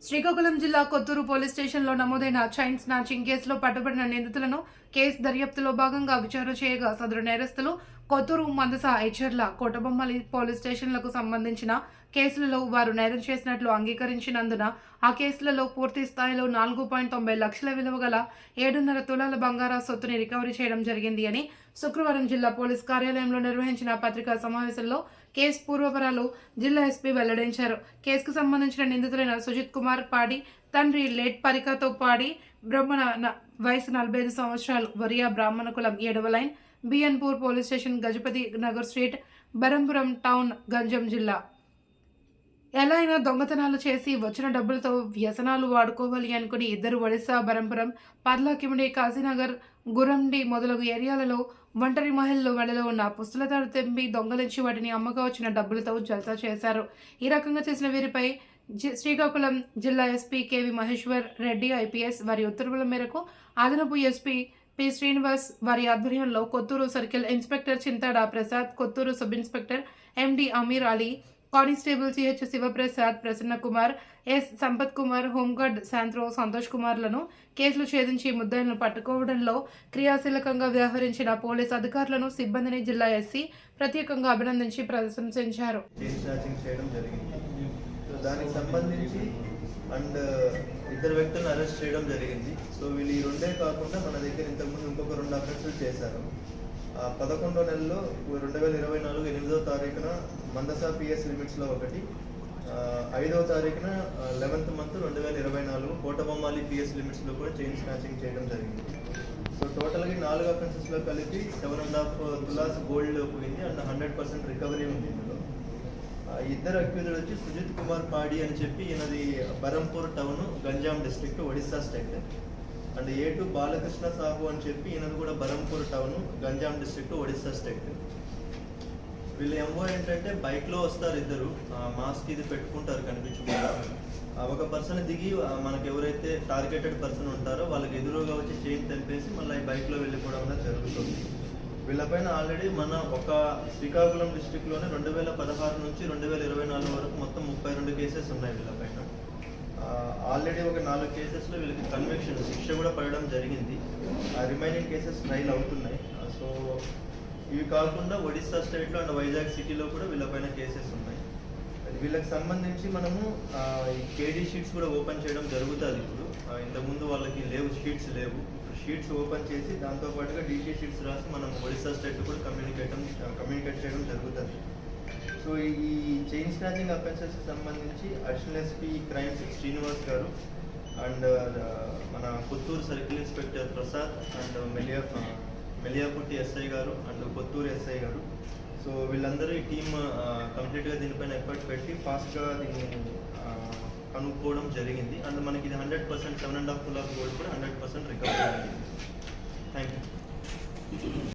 శ్రీకాకుళం జిల్లా కొత్తూరు పోలీస్ స్టేషన్లో నమోదైన చైన్ స్నాచింగ్ కేసులో పట్టుబడిన నిందితులను కేసు దర్యాప్తులో భాగంగా విచారణ చేయగా సదరు నేరస్తులు కొత్తూరు, మందస, ఎచ్చర్ల, కోటబొమ్మలి పోలీస్ స్టేషన్లకు సంబంధించిన కేసులలో వారు నేరం చేసినట్లు అంగీకరించినందున ఆ కేసులలో పూర్తి స్థాయిలో 4.90 లక్షల విలువ గల 7.5 తులాల బంగారా సొత్తుని రికవరీ చేయడం జరిగింది అని శుక్రవారం జిల్లా పోలీస్ కార్యాలయంలో నిర్వహించిన పత్రికా సమావేశంలో కేసు పూర్వపరాలు జిల్లా ఎస్పీ వెల్లడించారు. కేసుకు సంబంధించిన నిందితులైన సుజిత్ కుమార్ పాడి, తండ్రి లేట్ పరికాతో పాడి బ్రహ్మణ, వయసు 45 సంవత్సరాలు, వరియా బ్రాహ్మణ కులం, 7వ line, BNPur police station, Gajapati Nagar street, Berhampur town, Ganjam జిల్లా. ఎలా అయినా దొంగతనాలు చేసి వచ్చిన డబ్బులతో వ్యసనాలు వాడుకోవాలి అనుకుని ఇద్దరు ఒడిశా, బరంపురం, పర్లాకిమిడి, కాశీనగర్, గురండి మొదలగు ఏరియాలలో ఒంటరి మహిళలు మెడలో ఉన్న పుస్తలతాడు తెంపి దొంగలించి వాటిని అమ్మగా వచ్చిన డబ్బులతో జల్సా చేశారు. ఈ రకంగా చేసిన వీరిపై శ్రీకాకుళం జిల్లా SP KV Maheshwar Reddy IPS వారి ఉత్తర్వుల మేరకు అదనపు ఎస్పీ పి శ్రీనివాస్ వారి ఆధ్వర్యంలో Kotturu circle inspector Chintada Prasad, Kotturu sub inspector MD Ameer Ali, constable CH Sivaprasad, Prasanna Kumar, S Sampath Kumar, home guard Santro Santosh కుమార్లను కేసులు ఛేదించి ముద్దాయిలను పట్టుకోవడంలో క్రియాశీలకంగా వ్యవహరించిన పోలీసు అధికారులను, సిబ్బందిని జిల్లా ఎస్సీ ప్రత్యేకంగా అభినందించి ప్రశంసించారు. దానికి సంబంధించి ఇద్దరు వ్యక్తులను అరెస్ట్ చేయడం జరిగింది. సో వీళ్ళు ఈ రెండే కాకుండా మన దగ్గర ఇంతకుముందు ఇంకొక 2 అఫెన్సులు చేశారు. 11వ నెలలో 2024 8వ తారీఖున మందస పిఎస్ లిమిట్స్లో ఒకటి, 5వ తారీఖున 11th month 2024 కోటబొమ్మాలి పిఎస్ లిమిట్స్లో కూడా చైన్ స్నాచింగ్ చేయడం జరిగింది. సో టోటల్గా 4 అఫెన్సెస్లో కలిపి 7.5 తులాస్ గోల్డ్ పోయింది అండ్ 100% రికవరీ ఉంది. ఇందులో ఇద్దరు అక్యూజ్డ్ వచ్చి సుజిత్ కుమార్ పాడి అని చెప్పి ఈయనది Berhampur town, Ganjam district, Odisha state. And A2 Balakrishna Sahu అని చెప్పి ఈయనది కూడా Berhampur town, Ganjam district, Odisha state. వీళ్ళు ఎంఓ ఏంటంటే బైక్లో వస్తారు ఇద్దరు, మాస్క్ ఇది పెట్టుకుంటారు కనిపించకుండా. ఒక పర్సన్ దిగి మనకు ఎవరైతే టార్గెటెడ్ పర్సన్ ఉంటారో వాళ్ళకి ఎదురుగా వచ్చి చైన్ తెంపేసి మళ్ళీ ఈ బైక్లో వెళ్ళిపోవడం అనేది జరుగుతుంది. వీళ్ళపైన ఆల్రెడీ మన ఒక శ్రీకాకుళం డిస్టిక్లోనే 2016 నుంచి 2024 వరకు మొత్తం 32 కేసెస్ ఉన్నాయి వీళ్ళపైన. ఆల్రెడీ ఒక 4 కేసెస్లో వీళ్ళకి కన్విక్షన్, శిక్ష కూడా పడడం జరిగింది. రిమైనింగ్ కేసెస్ ట్రైల్ అవుతున్నాయి. సో ఇవి కాకుండా ఒడిస్సా స్టేట్లో అండ్ వైజాగ్ సిటీలో కూడా వీళ్ళపైన కేసెస్ ఉన్నాయి. వీళ్ళకి సంబంధించి మనము ఈ కేడీ షీట్స్ కూడా ఓపెన్ చేయడం జరుగుతుంది. ఇప్పుడు ఇంతకుముందు వాళ్ళకి లేవు, షీట్స్ లేవు. షీట్స్ ఓపెన్ చేసి దాంతోపాటుగా డీటీ షీట్స్ రాసి మనం ఒడిస్సా స్టేట్ కూడా కమ్యూనికేట్ చేయడం జరుగుతుంది. సో ఈ చైన్ స్నాచింగ్ అఫెన్సెస్కి సంబంధించి అడిషనల్ ఎస్పీ క్రైమ్స్ శ్రీనివాస్ గారు అండ్ మన Kothuru circle inspector Prasad and Meliaputti SI గారు అండ్ కొత్తూరు ఎస్ఐ గారు, సో వీళ్ళందరూ ఈ టీమ్ కంప్లీట్గా దీనిపైన ఎఫర్ట్ పెట్టి ఫాస్ట్గా దీన్ని కనుక్కోవడం జరిగింది. అండ్ మనకి ఇది 100% 7.5 తులాస్ గోల్డ్ కూడా 100% రికవరీ జరిగింది. Thank you.